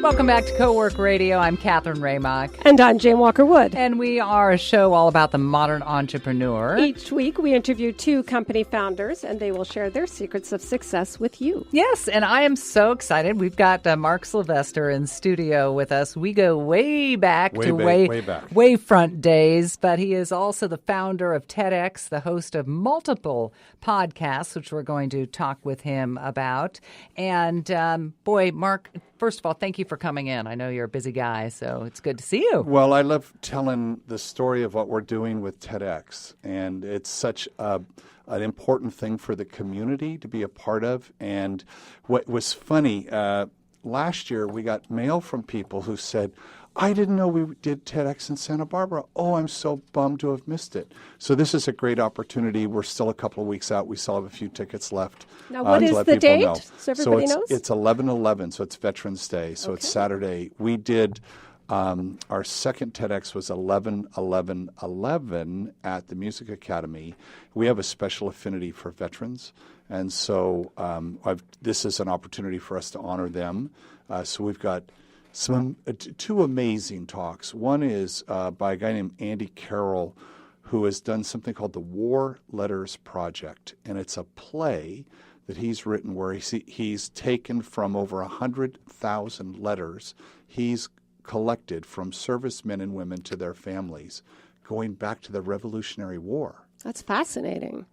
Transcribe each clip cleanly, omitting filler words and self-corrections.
Welcome back to Co-Work Radio. I'm Catherine Raymock. And I'm Jane Walker-Wood. And we are a show all about the modern entrepreneur. Each week we interview two company founders, and they will share their secrets of success with you. Yes, and I am so excited. We've got Mark Sylvester in studio with us. We go way back to way front days, but he is also the founder of TedX, the host of multiple podcasts, which we're going to talk with him about. And boy, Mark, first of all, thank you for coming in. I know you're a busy guy, so it's good to see you. Well, I love telling the story of what we're doing with TedX, and it's such an important thing for the community to be a part of. And what was funny, last year we got mail from people who said, I didn't know we did TedX in Santa Barbara. Oh, I'm so bummed to have missed it. So this is a great opportunity. We're still a couple of weeks out. We still have a few tickets left. Now, what is the date? So everybody knows? It's 11/11, so it's Veterans Day. So it's Saturday. We did our second TEDx was 11/11/11 at the Music Academy. We have a special affinity for veterans, and so this is an opportunity for us to honor them. So we've got two amazing talks. One is by a guy named Andy Carroll, who has done something called the War Letters Project, and it's a play that he's written where he's taken from over 100,000 letters he's collected from servicemen and women to their families going back to the Revolutionary War. That's fascinating.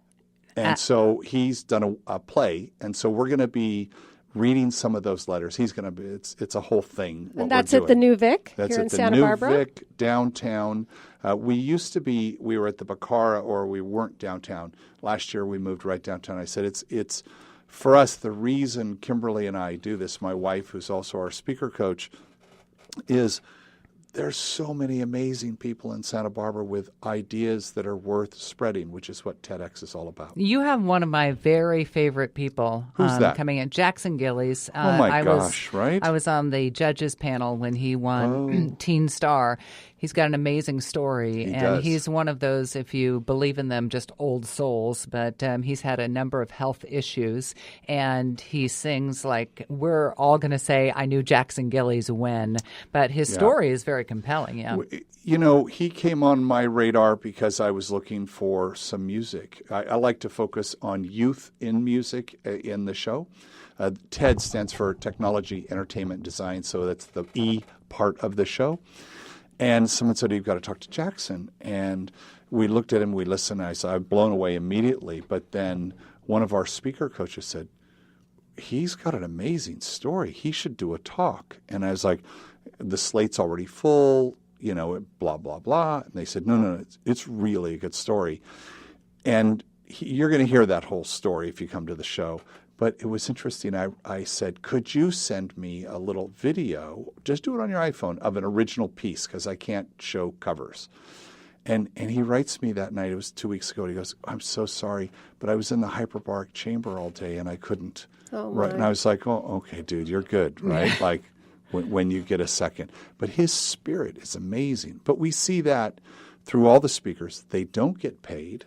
And so he's done a play, and so we're going to be reading some of those letters. He's going to be, it's a whole thing. And that's at the New Vic here in Santa Barbara? That's at the New Vic downtown. We were at the Bacara, or we weren't downtown. Last year we moved right downtown. I said it's for us, the reason Kimberly and I do this, my wife, who's also our speaker coach, is there's so many amazing people in Santa Barbara with ideas that are worth spreading, which is what TEDx is all about. You have one of my very favorite people Who's that? Coming in, Jackson Gillies. Oh, my gosh, right? I was on the judges panel when he won Teen Star. He's got an amazing story, he's one of those, if you believe in them, just old souls, but he's had a number of health issues, and he sings like we're all going to say, I knew Jackson Gillies when, but his story is very compelling, You know, he came on my radar because I was looking for some music. I like to focus on youth in music in the show. TED stands for Technology, Entertainment, Design, so that's the E part of the show. And someone said, you've got to talk to Jackson. And we looked at him, we listened, and I said, I'm blown away immediately. But then one of our speaker coaches said, he's got an amazing story. He should do a talk. And I was like, the slate's already full, you know, blah, blah, blah. And they said, no, it's really a good story. And you're going to hear that whole story if you come to the show. But it was interesting. I said, could you send me a little video, just do it on your iPhone, of an original piece, because I can't show covers. And he writes me that night, it was 2 weeks ago, and he goes, I'm so sorry, but I was in the hyperbaric chamber all day and I couldn't. Oh, right. And I was like, oh, okay, dude, you're good, right? Like when you get a second. But his spirit is amazing. But we see that through all the speakers. They don't get paid.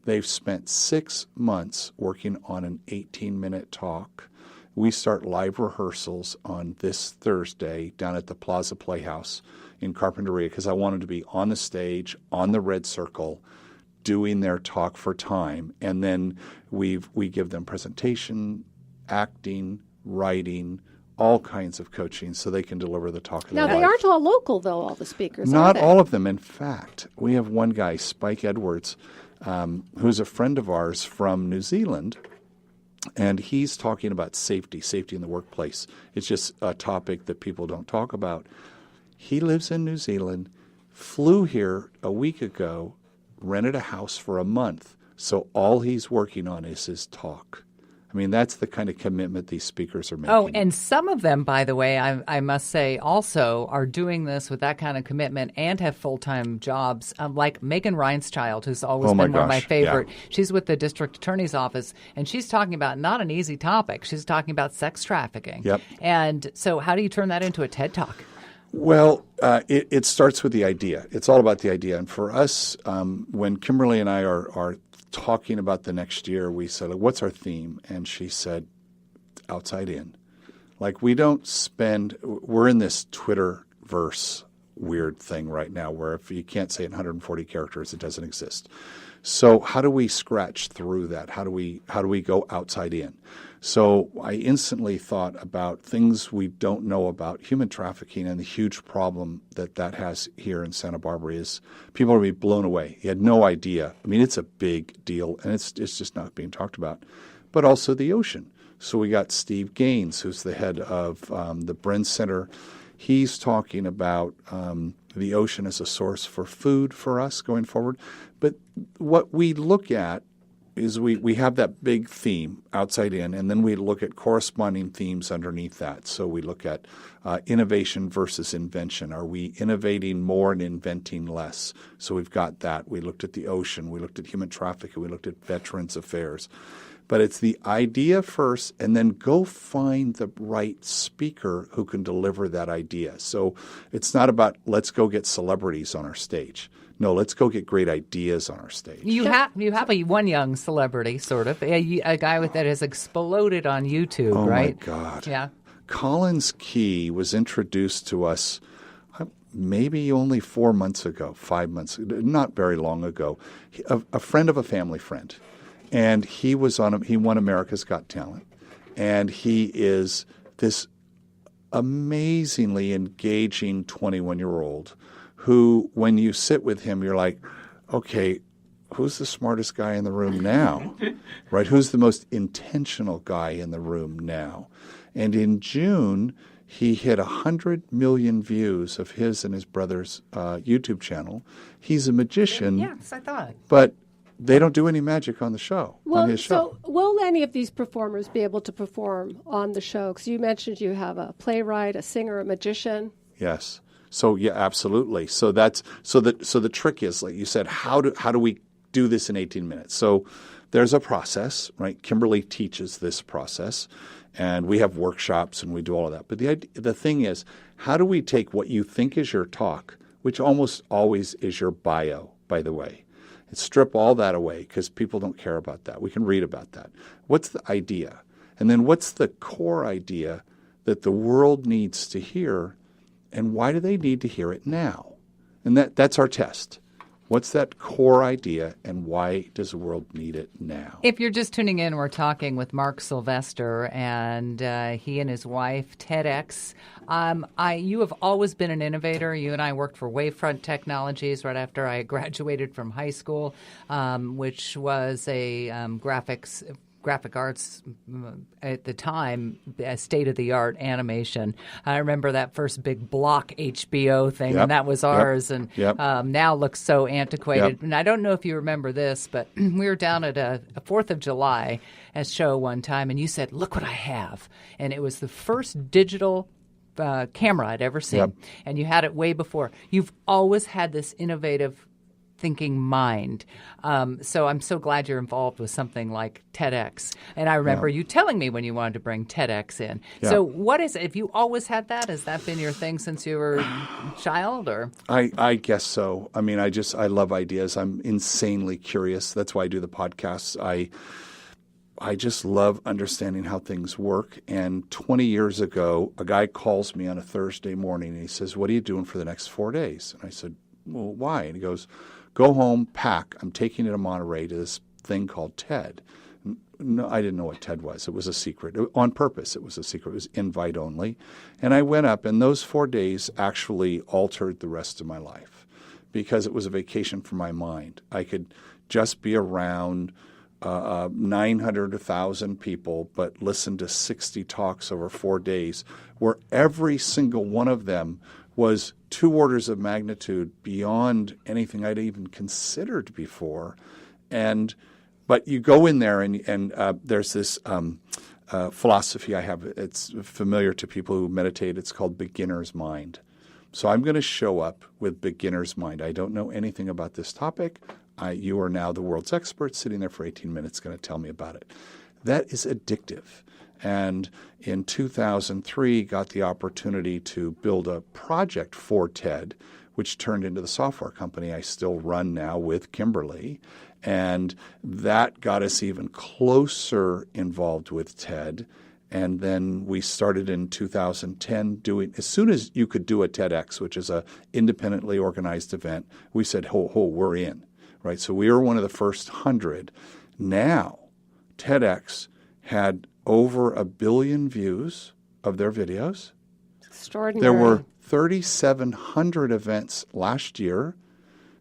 They've spent 6 months working on an 18-minute talk. We start live rehearsals on this Thursday down at the Plaza Playhouse in Carpinteria because I wanted to be on the stage, on the red circle, doing their talk for time. And then we give them presentation, acting, writing, all kinds of coaching so they can deliver the talk of their life. Now, they aren't all local, though, all the speakers, Not all of them. In fact, we have one guy, Spike Edwards, who's a friend of ours from New Zealand, and he's talking about safety in the workplace. It's just a topic that people don't talk about. He lives in New Zealand, flew here a week ago, rented a house for a month, so all he's working on is his talk. I mean, that's the kind of commitment these speakers are making. Oh, and some of them, by the way, I must say also are doing this with that kind of commitment and have full-time jobs, like Megan Reinschild, who's always been one of my favorite. Yeah. She's with the district attorney's office, and she's talking about not an easy topic. She's talking about sex trafficking. Yep. And so how do you turn that into a TED Talk? Well, it starts with the idea. It's all about the idea. And for us, when Kimberly and I are talking about the next year, we said, what's our theme? And she said, outside in. Like, we're in this Twitterverse weird thing right now where if you can't say it in 140 characters, it doesn't exist. So how do we scratch through that? How do we go outside in? So I instantly thought about things we don't know about human trafficking, and the huge problem that has here in Santa Barbara is people are being blown away. You had no idea. I mean, it's a big deal, and it's just not being talked about. But also the ocean. So we got Steve Gaines, who's the head of the Bren Center. He's talking about the ocean as a source for food for us going forward. But what we look at is we have that big theme, outside in, and then we look at corresponding themes underneath that. So we look at innovation versus invention. Are we innovating more and inventing less? So we've got that. We looked at the ocean. We looked at human trafficking. We looked at Veterans Affairs. But it's the idea first, and then go find the right speaker who can deliver that idea. So it's not about let's go get celebrities on our stage. No, let's go get great ideas on our stage. You have one young celebrity, sort of, a guy that has exploded on YouTube, right? Oh, my God. Yeah. Collins Key was introduced to us maybe only 4 months ago, 5 months, not very long ago. A friend of a family friend. And he won America's Got Talent. And he is this amazingly engaging 21-year-old who, when you sit with him, you're like, okay, who's the smartest guy in the room now? Right? Who's the most intentional guy in the room now? And in June, he hit 100 million views of his and his brother's YouTube channel. He's a magician. Yes, I thought. But they don't do any magic on the show, on his show. So will any of these performers be able to perform on the show? Because you mentioned you have a playwright, a singer, a magician. Yes. So yeah, absolutely. So the trick is, like you said, how do we do this in 18 minutes? So there's a process, right? Kimberly teaches this process, and we have workshops and we do all of that. But the thing is, how do we take what you think is your talk, which almost always is your bio, by the way, and strip all that away because people don't care about that. We can read about that. What's the idea? And then what's the core idea that the world needs to hear, and why do they need to hear it now? And that's our test. What's that core idea, and why does the world need it now? If you're just tuning in, we're talking with Mark Sylvester, and he and his wife, TedX. You have always been an innovator. You and I worked for Wavefront Technologies right after I graduated from high school, which was a graphic arts at the time, state-of-the-art animation. I remember that first big block HBO thing, and that was ours, and now looks so antiquated. And I don't know if you remember this, but we were down at a 4th of July show one time, and you said, look what I have. And it was the first digital camera I'd ever seen, and you had it way before. You've always had this innovative thinking mind. So I'm so glad you're involved with something like TedX. And I remember you telling me when you wanted to bring TedX in. Yeah. So what is it? Have you always had that? Has that been your thing since you were a child? Or I guess so. I mean, I love ideas. I'm insanely curious. That's why I do the podcasts. I just love understanding how things work. And 20 years ago, a guy calls me on a Thursday morning and he says, what are you doing for the next 4 days? And I said, well, why? And he goes, go home, pack. I'm taking it to Monterey to this thing called TED. No, I didn't know what TED was. It was a secret. On purpose, it was a secret. It was invite only. And I went up, and those 4 days actually altered the rest of my life because it was a vacation for my mind. I could just be around 900, 1,000 people, but listen to 60 talks over 4 days, where every single one of them was 2 orders of magnitude beyond anything I'd even considered before. But you go in there and there's this philosophy I have. It's familiar to people who meditate. It's called beginner's mind. So I'm going to show up with beginner's mind. I don't know anything about this topic. You are now the world's expert sitting there for 18 minutes going to tell me about it. That is addictive. And in 2003, got the opportunity to build a project for TED, which turned into the software company I still run now with Kimberly. And that got us even closer involved with TED. And then we started in 2010 doing, as soon as you could do a TEDx, which is a independently organized event, we said, we're in, right? So we were one of the first 100. Now, TEDx had over 1 billion views of their videos. Extraordinary. There were 3,700 events last year.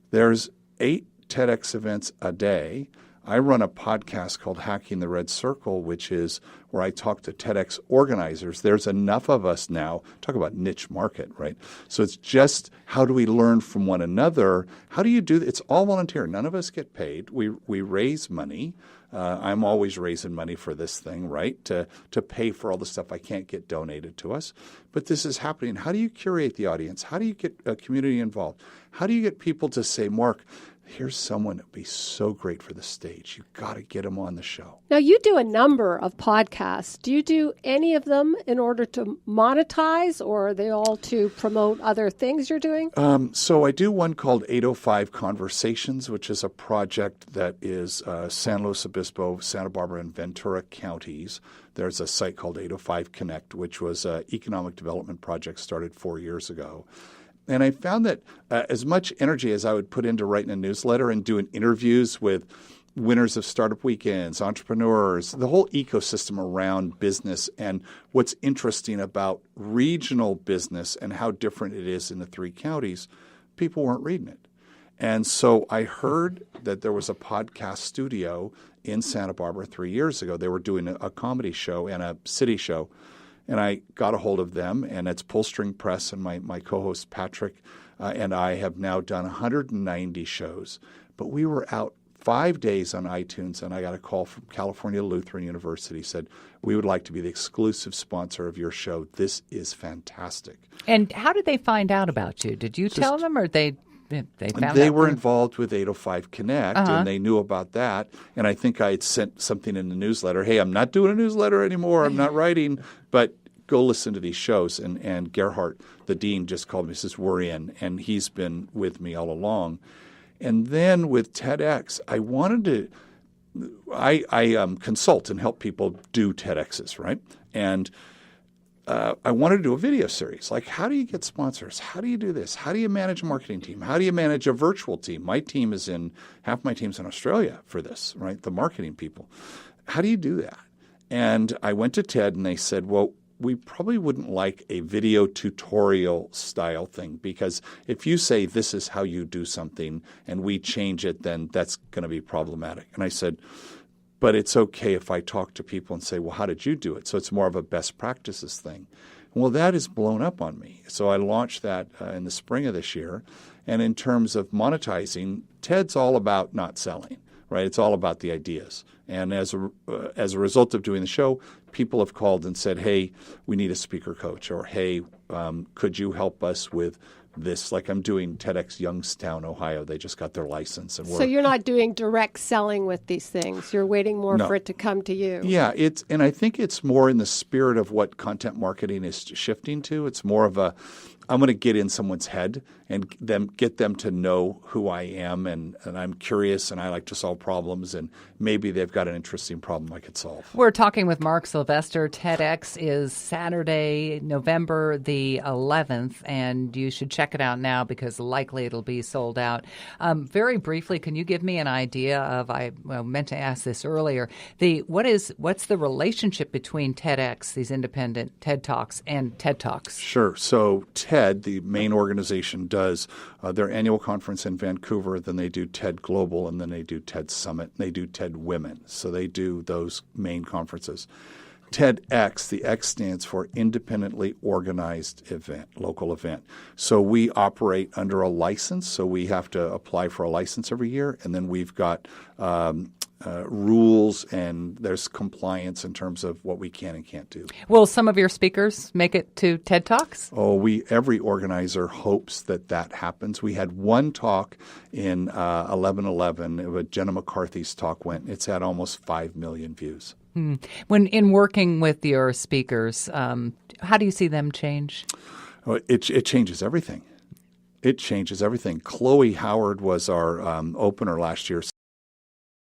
There's 8 TEDx events a day. I run a podcast called Hacking the Red Circle, which is where I talk to TEDx organizers. There's enough of us now. Talk about niche market, right? So it's just how do we learn from one another? How do you do that? It's all volunteer. None of us get paid. We raise money. I'm always raising money for this thing, right, to pay for all the stuff I can't get donated to us. But this is happening. How do you curate the audience? How do you get a community involved? How do you get people to say, Mark, here's someone that would be so great for the stage. You've got to get them on the show. Now, you do a number of podcasts. Do you do any of them in order to monetize, or are they all to promote other things you're doing? So I do one called 805 Conversations, which is a project that is San Luis Obispo, Santa Barbara, and Ventura counties. There's a site called 805 Connect, which was an economic development project started 4 years ago. And I found that as much energy as I would put into writing a newsletter and doing interviews with winners of startup weekends, entrepreneurs, the whole ecosystem around business and what's interesting about regional business and how different it is in the 3 counties, people weren't reading it. And so I heard that there was a podcast studio in Santa Barbara 3 years ago. They were doing a comedy show and a city show. And I got a hold of them, and it's Pull String Press, and my co-host Patrick and I have now done 190 shows. But we were out 5 days on iTunes, and I got a call from California Lutheran University, said, we would like to be the exclusive sponsor of your show. This is fantastic. And how did they find out about you? Did you tell them, or they found out? They were involved with 805 Connect, and they knew about that. And I think I had sent something in the newsletter. Hey, I'm not doing a newsletter anymore. I'm not writing, but go listen to these shows. And Gerhardt, the dean, just called me and says, we're in. And he's been with me all along. And then with TEDx, I wanted to I consult and help people do TEDx's, right? And I wanted to do a video series. Like, how do you get sponsors? How do you do this? How do you manage a marketing team? How do you manage a virtual team? My team is half my team's in Australia for this, right? The marketing people. How do you do that? And I went to TED and they said, well, we probably wouldn't like a video tutorial style thing, because if you say this is how you do something and we change it, then that's going to be problematic. And I said, but it's okay if I talk to people and say, well, how did you do it? So it's more of a best practices thing. Well, that has blown up on me. So I launched that in the spring of this year. And in terms of monetizing, TED's all about not selling, right? It's all about the ideas. And as a result of doing the show, people have called and said, hey, we need a speaker coach, or hey, could you help us with this? Like I'm doing TEDx Youngstown, Ohio. They just got their license. And so you're not doing direct selling with these things. You're waiting more for it to come to you. Yeah, and I think it's more in the spirit of what content marketing is shifting to. It's more of I'm going to get in someone's head and get them to know who I am, and I'm curious and I like to solve problems, and maybe they've got an interesting problem I could solve. We're talking with Mark Sylvester. TEDx is Saturday, November the 11th, and you should check it out now because likely it'll be sold out. Very briefly, can you give me an idea of, I meant to ask this earlier, what's the relationship between TEDx, these independent TED Talks, and TED Talks? Sure. So TED, the main organization, does their annual conference in Vancouver, then they do TED Global, and then they do TED Summit, and they do TED Women. So they do those main conferences. TEDx, the X stands for independently organized event, local event. So we operate under a license, so we have to apply for a license every year, and then we've got rules and there's compliance in terms of what we can and can't do. Will some of your speakers make it to TED Talks? Oh, every organizer hopes that happens. We had one talk in 11/11. Jenna McCarthy's talk went. It's had almost 5 million views. When in working with your speakers, how do you see them change? Well, it changes everything. It changes everything. Chloe Howard was our opener last year.